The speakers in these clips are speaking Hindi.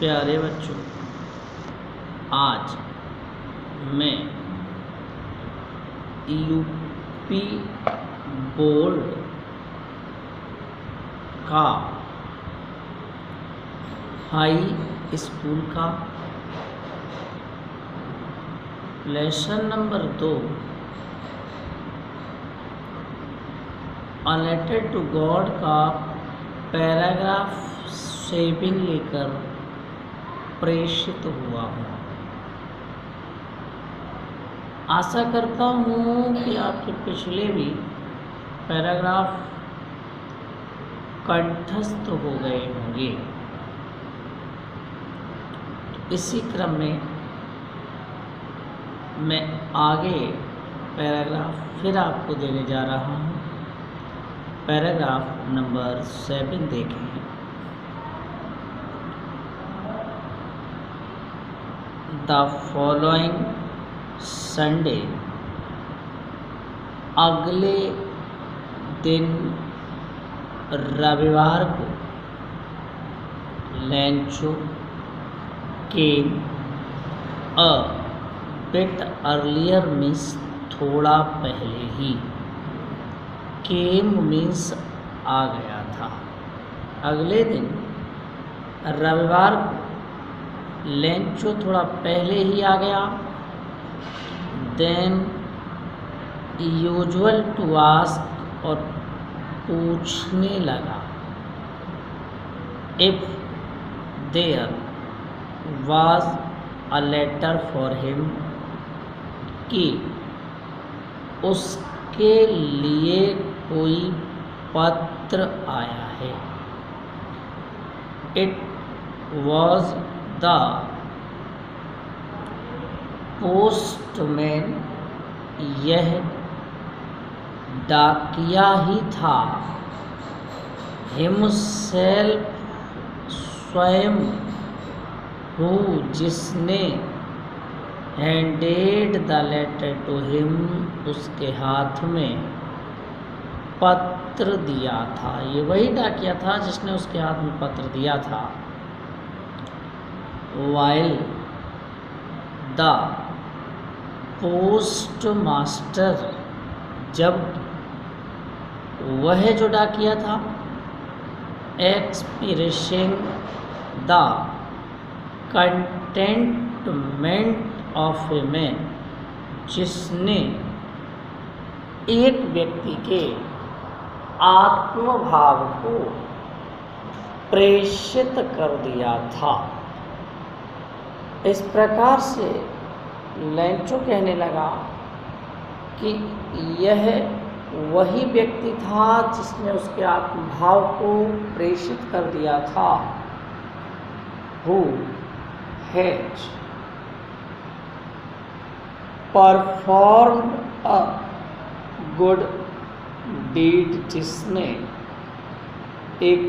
प्यारे बच्चों, आज मैं यूपी बोर्ड का हाई स्कूल का लेसन नंबर 2 अनलेटेड टू गॉड का पैराग्राफ 7 लेकर प्रेषित हुआ हूँ। आशा करता हूँ कि आपके पिछले भी पैराग्राफ कंठस्थ हो गए होंगे। इसी क्रम में मैं आगे पैराग्राफ फिर आपको देने जा रहा हूँ। पैराग्राफ नंबर 7 देखें। द फॉलोइंग संडे, अगले दिन रविवार को, Lencho came a bit earlier means थोड़ा पहले ही, केम मीन्स आ गया था। अगले दिन रविवार को लेंचो थोड़ा पहले ही आ गया। देन यूजुअल टू आस्क, और पूछने लगा। If there was a letter for him, कि उसके लिए कोई पत्र आया है। इट वॉज द पोस्टमैन, यह डाकिया ही था। हिमसेल्फ, स्वयं, हु, जिसने, handed the letter to him, उसके हाथ में पत्र दिया था। ये वही डाकिया था जिसने उसके हाथ में पत्र दिया था। वाइल द पोस्ट मास्टर, जब वह जो डाकिया था, expressing the containment of a man, जिसने एक व्यक्ति के आत्मभाव को प्रेषित कर दिया था। इस प्रकार से लेंचो कहने लगा कि यह वही व्यक्ति था जिसने उसके आत्मभाव को प्रेषित कर दिया था। Who has performed a good deed, जिसने एक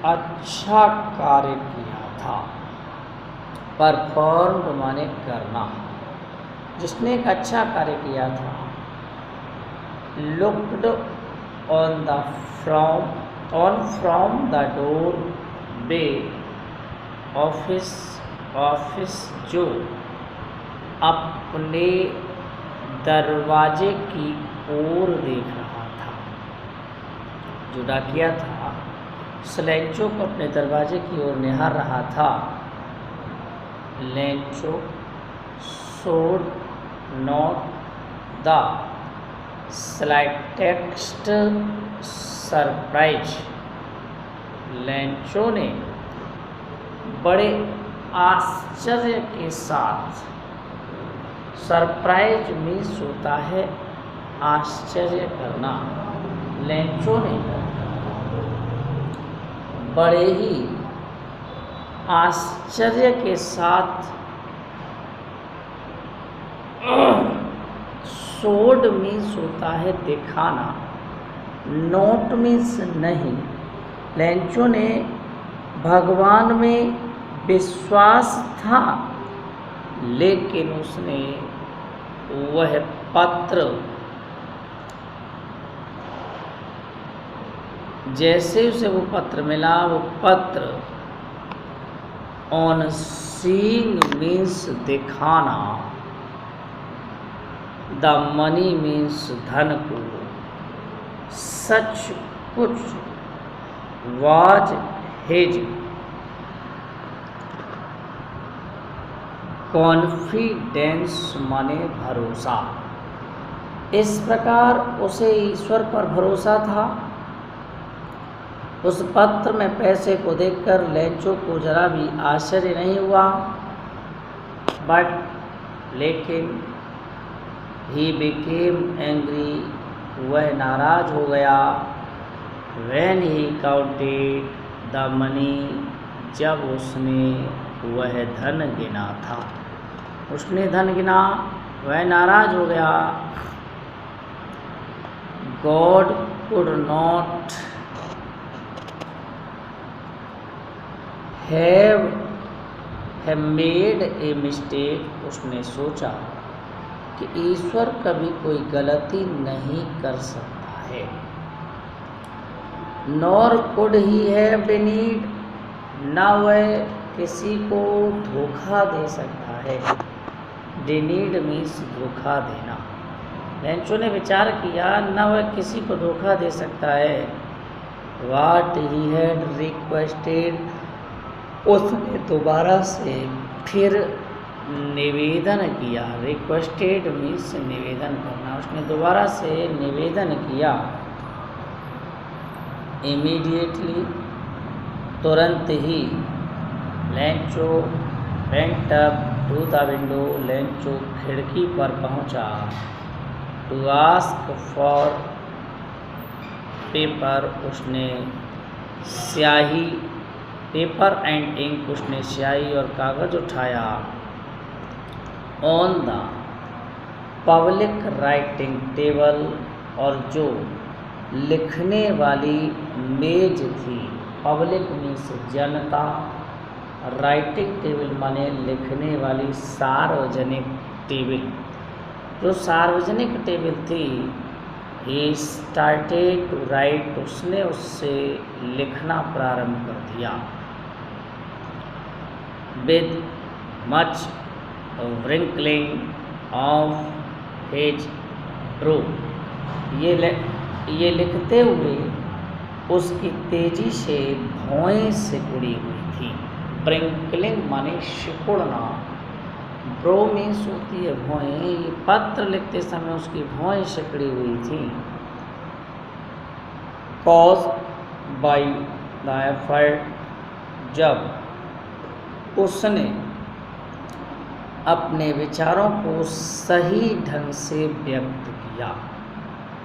अच्छा कार्य किया था। परफॉर्म्ड माने करना, जिसने एक अच्छा कार्य किया था। Looked on from the door way office, जो अपने दरवाजे की ओर देख रहा था। जो डाकिया था लेंचो को अपने दरवाजे की ओर निहार रहा था। Lencho showed not the slightest surprise, Lencho ने बड़े आश्चर्य के साथ, सरप्राइज मीन्स होता है आश्चर्य करना, लेंचो ने बड़े ही आश्चर्य के साथ, शोड मीन्स होता है दिखाना, नोट मीन्स नहीं। लेंचो ने भगवान में विश्वास था, लेकिन उसने वह पत्र, जैसे उसे वो पत्र मिला, वो पत्र ऑन सीइंग मीन्स दिखाना, द मनी मीन्स धन को, सच कुछ वाज हिज कॉन्फिडेंस माने भरोसा। इस प्रकार उसे ईश्वर पर भरोसा था। उस पत्र में पैसे को देखकर लेंचो को जरा भी आश्चर्य नहीं हुआ, लेकिन ही बिकेम एंग्री, वह नाराज हो गया। When he counted the money, जब उसने वह धन गिना था। उसने धन गिना, वह नाराज हो गया। God could not have made a mistake, उसने सोचा कि ईश्वर कभी कोई गलती नहीं कर सकता है। नॉर कुड ही हैव डिनीड, न वह किसी को धोखा दे सकता है। डिनीड मीन्स धोखा देना। लेंचो ने विचार किया, न वह किसी को धोखा दे सकता है। वाट ही हैड रिक्वेस्टेड, उसने दोबारा से फिर निवेदन किया। रिक्वेस्टेड मीन्स निवेदन करना। उसने दोबारा से निवेदन किया। इमीडिएटली, तुरंत ही। Lencho went up to the window, Lencho खिड़की पर पहुंचा। टू आस्क फॉर पेपर, उसने स्याही, पेपर एंड इंक, उसने स्याही और कागज उठाया। On the public writing table, और जो लिखने वाली मेज थी। पब्लिक मीन्स जनता, राइटिंग टेबल माने लिखने वाली सार्वजनिक टेबल। जो सार्वजनिक टेबल थी, ही स्टार्टेड टू राइट, उसने उससे लिखना प्रारंभ कर दिया। With much wrinkling of his brow, ये लिखते हुए उसकी तेजी से भौएं सिकुड़ी हुई थी। ब्रिंकलिंग माने सिकुड़ना, ब्रो मीन्स होती है भौएं। ये पत्र लिखते समय उसकी भौएं सिकुड़ी हुई थी। कॉज बाई द एफर्ट, जब उसने अपने विचारों को सही ढंग से व्यक्त किया।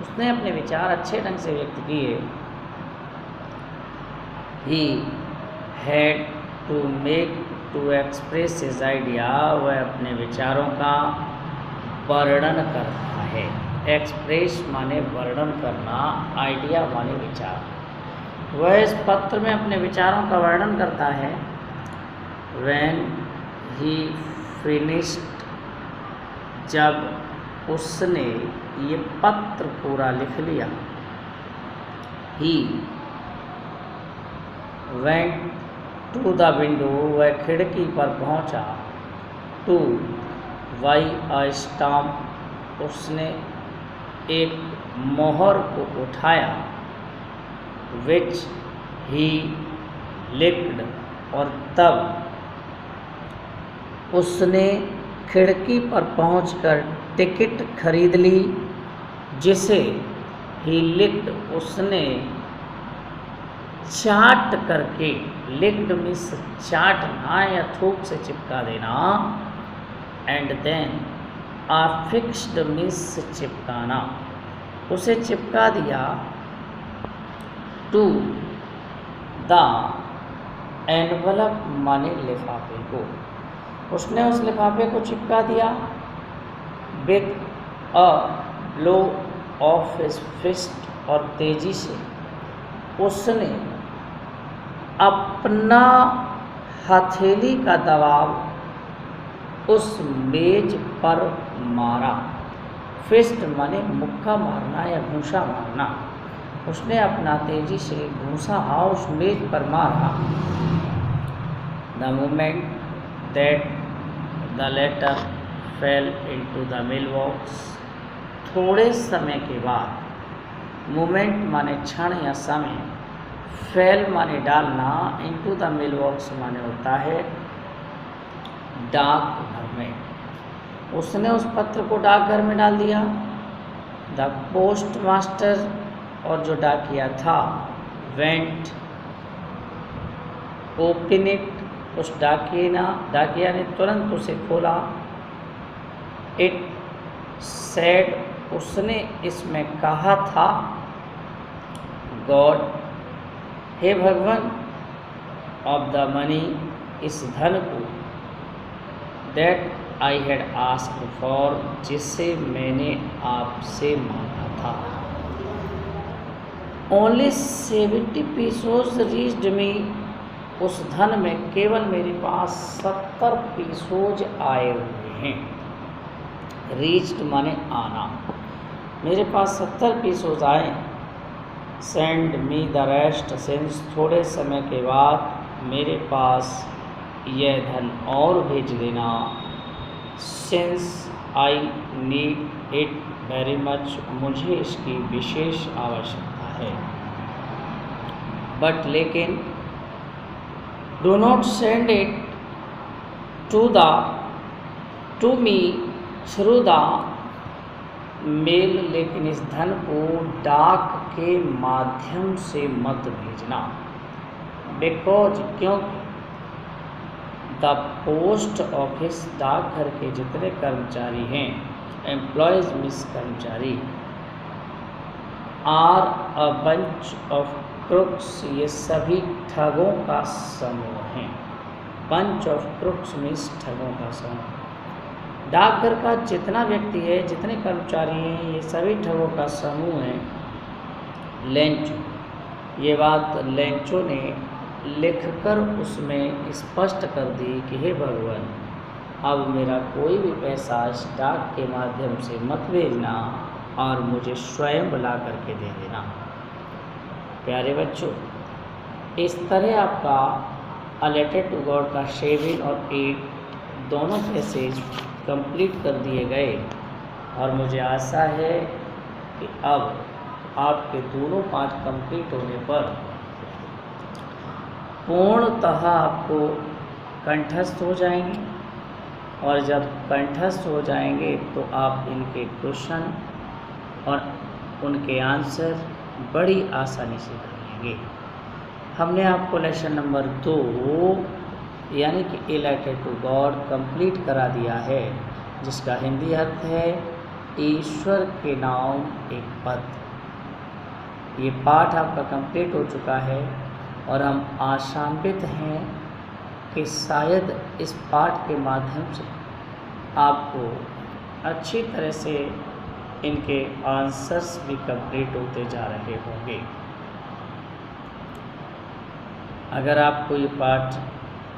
उसने अपने विचार अच्छे ढंग से व्यक्त किए। He had to make to express his idea, वह अपने विचारों का वर्णन करता है। एक्सप्रेस माने वर्णन करना, आइडिया माने विचार। वह इस पत्र में अपने विचारों का वर्णन करता है। व्हेन ही फिनिश्ड, जब उसने ये पत्र पूरा लिख लिया। He went to the window, वह खिड़की पर पहुंचा। टू वाई अ स्टाम्प, उसने एक मोहर को उठाया। विच ही लिक्ड, और तब उसने खिड़की पर पहुंचकर टिकट खरीद ली, जिसे ही लिक्ड, उसने चाट करके, लिक्ड मीन्स चाटना या थूक से चिपका देना। एंड देन अफिक्स्ड मीन्स चिपकाना, उसे चिपका दिया। टू द एनवलप माने लिफाफे को, उसने उस लिफाफे को चिपका दिया। With a blow of his fist, और तेजी से उसने अपना हथेली का दबाव उस मेज पर मारा। फिस्ट माने मुक्का मारना या घूंसा मारना। उसने अपना तेजी से घूंसा उस मेज पर मारा। The moment that the letter fell into the mail box, थोड़े समय के बाद, मोमेंट माने क्षण या समय, फेल माने डालना, इनटू द मेल बॉक्स माने होता है डाकघर में। उसने उस पत्र को डाकघर में डाल दिया। द पोस्ट मास्टर, और जो डाकिया था, वेंट ओपन इट, उस डाकिया ने तुरंत उसे खोला। इट सेड, उसने इसमें कहा था, गॉड, हे भगवान, ऑफ द मनी, इस धन को, that I had asked for, जिसे मैंने आपसे मांगा था। ओनली 70 पीसोज रीच्ड मी, उस धन में केवल मेरे पास 70 पीसोज आए हुए हैं। रीच्ड माने आना, मेरे पास 70 पीसोज आए। Send me the rest, since, थोड़े समय के बाद मेरे पास यह धन और भेज देना। Since I need it very much, मुझे इसकी विशेष आवश्यकता है। बट लेकिन, do not send it to me through the mail, लेकिन इस धन को डाक के माध्यम से मत भेजना। बिकॉज, क्योंकि, द पोस्ट ऑफिस, डाकघर के जितने कर्मचारी हैं, एम्प्लॉयज़ मीन्स कर्मचारी, are a bunch of crooks, ये सभी ठगों का समूह हैं। बंच ऑफ क्रुक्स मीन्स ठगों का समूह। डाकघर का जितना व्यक्ति है, जितने कर्मचारी हैं, ये सभी ठगों का समूह है। लेंचो, ये बात लेंचो ने लिखकर उसमें स्पष्ट कर दी कि हे भगवान, अब मेरा कोई भी पैसा इस डाक के माध्यम से मत भेजना और मुझे स्वयं बुला करके दे देना। प्यारे बच्चों, इस तरह आपका अ लेटर टू गॉड का 7 और 8 दोनों पैसेज कंप्लीट कर दिए गए और मुझे आशा है कि अब आपके दोनों पाठ कंप्लीट होने पर पूर्णतः आपको कंठस्थ हो जाएंगे, और जब कंठस्थ हो जाएंगे तो आप इनके क्वेश्चन और उनके आंसर बड़ी आसानी से कर लेंगे। हमने आपको लेसन नंबर 2 यानी कि a letter to God complete करा दिया है, जिसका हिंदी अर्थ है ईश्वर के नाम एक पद। ये पाठ आपका कंप्लीट हो चुका है और हम आशान्वित हैं कि शायद इस पाठ के माध्यम से आपको अच्छी तरह से इनके आंसर्स भी कंप्लीट होते जा रहे होंगे। अगर आपको ये पाठ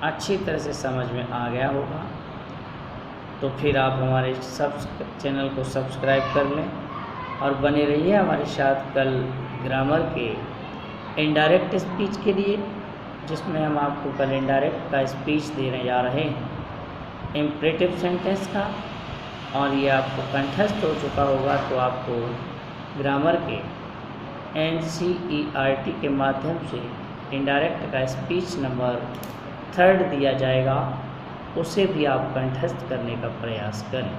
अच्छी तरह से समझ में आ गया होगा तो फिर आप हमारे चैनल को सब्सक्राइब कर लें और बने रहिए हमारे साथ कल ग्रामर के इनडायरेक्ट स्पीच के लिए, जिसमें हम आपको कल इनडायरेक्ट का स्पीच देने जा रहे हैं, इम्परेटिव सेंटेंस का, और ये आपको कंठस्थ हो चुका होगा तो आपको ग्रामर के NCERT के माध्यम से इनडायरेक्ट का स्पीच नंबर 3 दिया जाएगा, उसे भी आप कंठस्थ करने का प्रयास करें।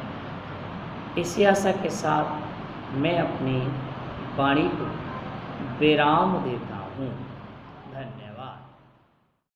इसी आशा के साथ मैं अपनी वाणी को विराम देता हूँ।